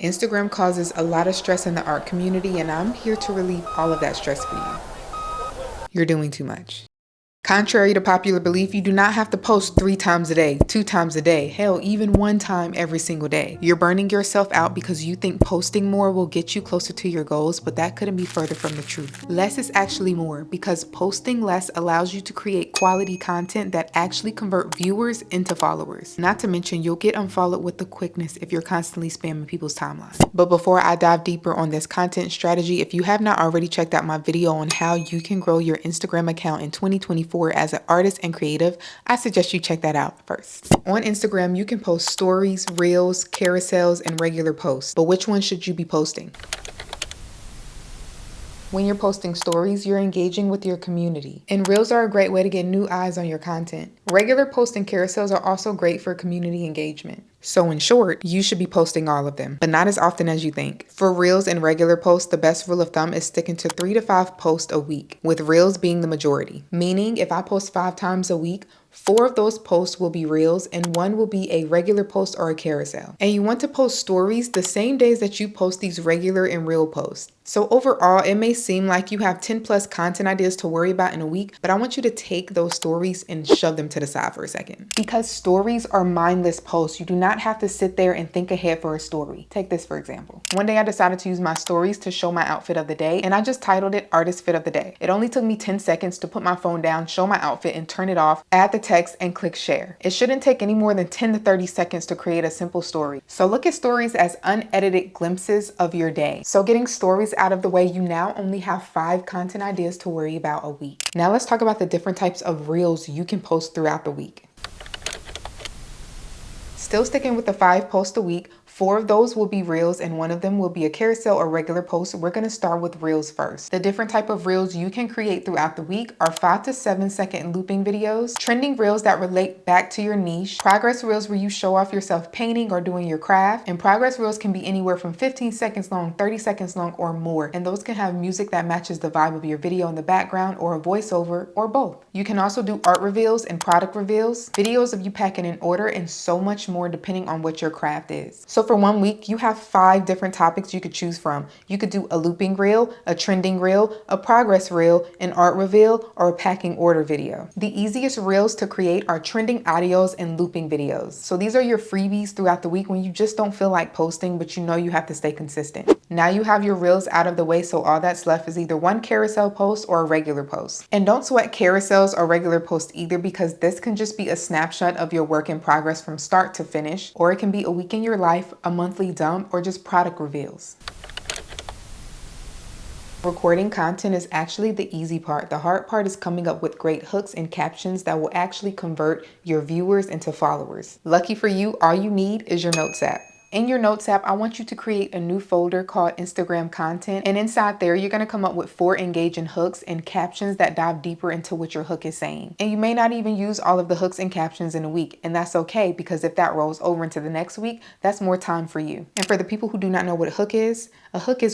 Instagram causes a lot of stress in the art community, and I'm here to relieve all of that stress for you. You're doing too much. Contrary to popular belief, you do not have to post 3 times a day, 2 times a day, hell, even 1 time every single day. You're burning yourself out because you think posting more will get you closer to your goals, but that couldn't be further from the truth. Less is actually more, because posting less allows you to create quality content that actually convert viewers into followers. Not to mention, you'll get unfollowed with the quickness if you're constantly spamming people's timelines. But before I dive deeper on this content strategy, if you have not already checked out my video on how you can grow your Instagram account in 2024 as an artist and creative, I suggest you check that out first. On Instagram, you can post stories, reels, carousels, and regular posts. But which one should you be posting? When you're posting stories, you're engaging with your community. And reels are a great way to get new eyes on your content. Regular posts and carousels are also great for community engagement. So in short, you should be posting all of them, but not as often as you think. For reels and regular posts, the best rule of thumb is sticking to 3 to 5 posts a week, with reels being the majority. Meaning, if I post 5 times a week, 4 of those posts will be reels and 1 will be a regular post or a carousel. And you want to post stories the same days that you post these regular and reel posts. So overall, it may seem like you have 10 plus content ideas to worry about in a week, but I want you to take those stories and shove them to the side for a second. Because stories are mindless posts. You do not have to sit there and think ahead for a story. Take this for example. One day I decided to use my stories to show my outfit of the day, and I just titled it Artist Fit of the Day. It only took me 10 seconds to put my phone down, show my outfit, and turn it off, add the text, and click share. It shouldn't take any more than 10 to 30 seconds to create a simple story. So look at stories as unedited glimpses of your day. So getting stories out of the way, you now only have 5 content ideas to worry about a week. Now let's talk about the different types of reels you can post throughout the week. Still sticking with the 5 posts a week, 4 of those will be reels and 1 of them will be a carousel or regular post. We're going to start with reels first. The different type of reels you can create throughout the week are 5 to 7 second looping videos, trending reels that relate back to your niche, progress reels where you show off yourself painting or doing your craft, and progress reels can be anywhere from 15 seconds long, 30 seconds long, or more, and those can have music that matches the vibe of your video in the background or a voiceover or both. You can also do art reveals and product reveals, videos of you packing in order, and so much more depending on what your craft is. So for 1 week, you have 5 different topics you could choose from. You could do a looping reel, a trending reel, a progress reel, an art reveal, or a packing order video. The easiest reels to create are trending audios and looping videos. So these are your freebies throughout the week when you just don't feel like posting, but you know you have to stay consistent. Now you have your reels out of the way, so all that's left is either 1 carousel post or a regular post. And don't sweat carousels or regular posts either, because this can just be a snapshot of your work in progress from start to finish, or it can be a week in your life, a monthly dump, or just product reveals. Recording content is actually the easy part. The hard part is coming up with great hooks and captions that will actually convert your viewers into followers. Lucky for you, all you need is your Notes app. In your Notes app, I want you to create a new folder called Instagram Content, and inside there, you're going to come up with 4 engaging hooks and captions that dive deeper into what your hook is saying. And you may not even use all of the hooks and captions in a week, and that's okay, because if that rolls over into the next week, that's more time for you. And for the people who do not know what a hook is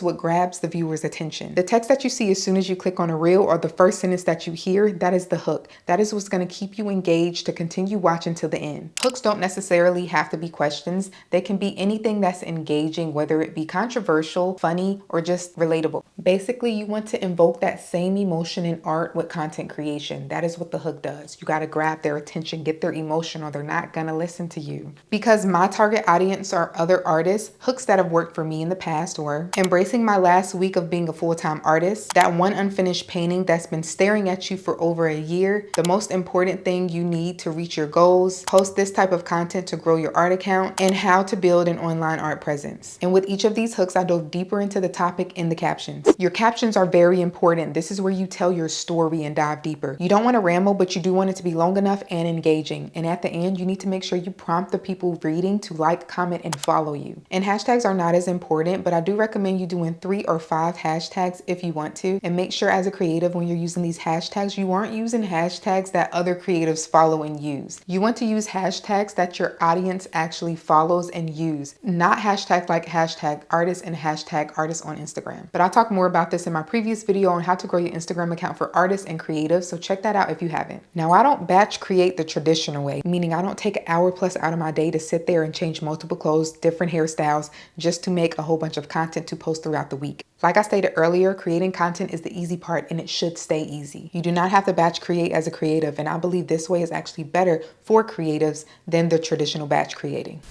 what grabs the viewer's attention. The text that you see as soon as you click on a reel, or the first sentence that you hear, that is the hook. That is what's going to keep you engaged to continue watching till the end. Hooks don't necessarily have to be questions. They can be anything that's engaging, whether it be controversial, funny, or just relatable. Basically, you want to invoke that same emotion in art with content creation. That is what the hook does. You got to grab their attention, get their emotion, or they're not going to listen to you. Because my target audience are other artists, hooks that have worked for me in the past were embracing my last week of being a full-time artist, that one unfinished painting that's been staring at you for over a year, the most important thing you need to reach your goals, post this type of content to grow your art account, and how to build an online art presence. And with each of these hooks, I dove deeper into the topic in the captions. Your captions are very important. This is where you tell your story and dive deeper. You don't want to ramble, but you do want it to be long enough and engaging. And at the end, you need to make sure you prompt the people reading to like, comment, and follow you. And hashtags are not as important, but I do recommend you doing 3 or 5 hashtags if you want to. And make sure as a creative, when you're using these hashtags, you aren't using hashtags that other creatives follow and use. You want to use hashtags that your audience actually follows and use. use, not hashtags like hashtag artists and hashtag artists on Instagram. But I'll talk more about this in my previous video on how to grow your Instagram account for artists and creatives, so check that out if you haven't. Now, I don't batch create the traditional way, meaning I don't take an hour plus out of my day to sit there and change multiple clothes, different hairstyles, just to make a whole bunch of content to post throughout the week. Like I stated earlier, creating content is the easy part and it should stay easy. You do not have to batch create as a creative, and I believe this way is actually better for creatives than the traditional batch creating.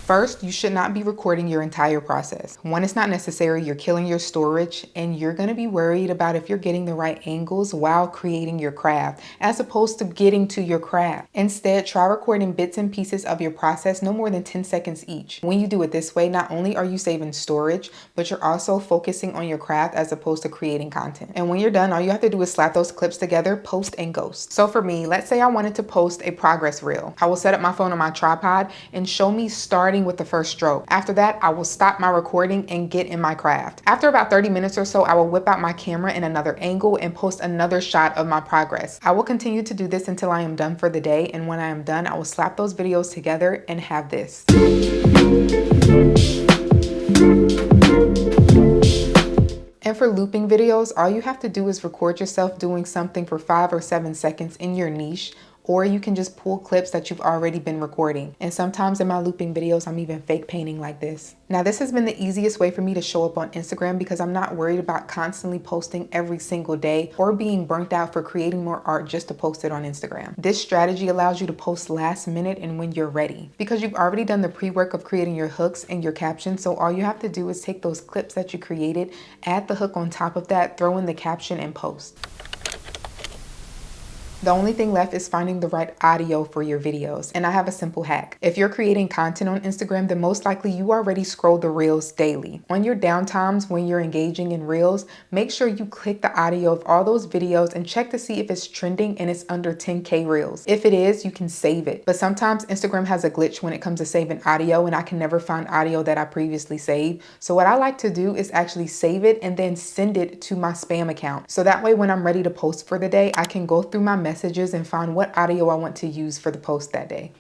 First, you should not be recording your entire process. One, it's not necessary. You're killing your storage, and you're going to be worried about if you're getting the right angles while creating your craft, as opposed to getting to your craft. Instead, try recording bits and pieces of your process, no more than 10 seconds each. When you do it this way, not only are you saving storage, but you're also focusing on your craft as opposed to creating content. And when you're done, all you have to do is slap those clips together, post and ghost. So for me, let's say I wanted to post a progress reel. I will set up my phone on my tripod and show me starting with the first stroke. After that, I will stop my recording and get in my craft. After about 30 minutes or so, I will whip out my camera in another angle and post another shot of my progress. I will continue to do this until I am done for the day, and when I am done, I will slap those videos together and have this. And for looping videos, all you have to do is record yourself doing something for 5 or 7 seconds in your niche, or you can just pull clips that you've already been recording. And sometimes in my looping videos, I'm even fake painting like this. Now, this has been the easiest way for me to show up on Instagram because I'm not worried about constantly posting every single day or being burnt out for creating more art just to post it on Instagram. This strategy allows you to post last minute and when you're ready, because you've already done the pre-work of creating your hooks and your captions. So all you have to do is take those clips that you created, add the hook on top of that, throw in the caption and post. The only thing left is finding the right audio for your videos. And I have a simple hack. If you're creating content on Instagram, then most likely you already scroll the reels daily. On your downtimes when you're engaging in reels, make sure you click the audio of all those videos and check to see if it's trending and it's under 10K reels. If it is, you can save it. But sometimes Instagram has a glitch when it comes to saving audio, and I can never find audio that I previously saved. So what I like to do is actually save it and then send it to my spam account. So that way when I'm ready to post for the day, I can go through my messages and find what audio I want to use for the post that day.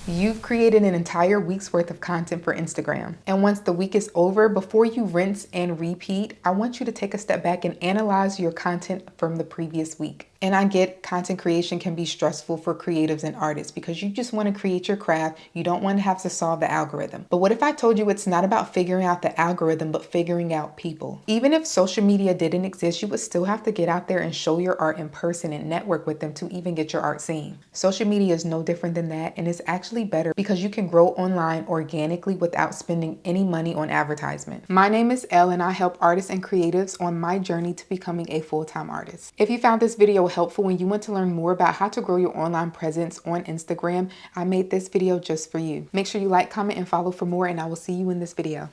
You've created an entire week's worth of content for Instagram. And once the week is over, before you rinse and repeat, I want you to take a step back and analyze your content from the previous week. And I get content creation can be stressful for creatives and artists because you just want to create your craft. You don't want to have to solve the algorithm. But what if I told you it's not about figuring out the algorithm, but figuring out people? Even if social media didn't exist, you would still have to get out there and show your art in person and network with them to even get your art seen. Social media is no different than that, and it's actually better because you can grow online organically without spending any money on advertisement. My name is Elle, and I help artists and creatives on my journey to becoming a full-time artist. If you found this video helpful and you want to learn more about how to grow your online presence on Instagram, I made this video just for you. Make sure you like, comment, and follow for more, and I will see you in this video.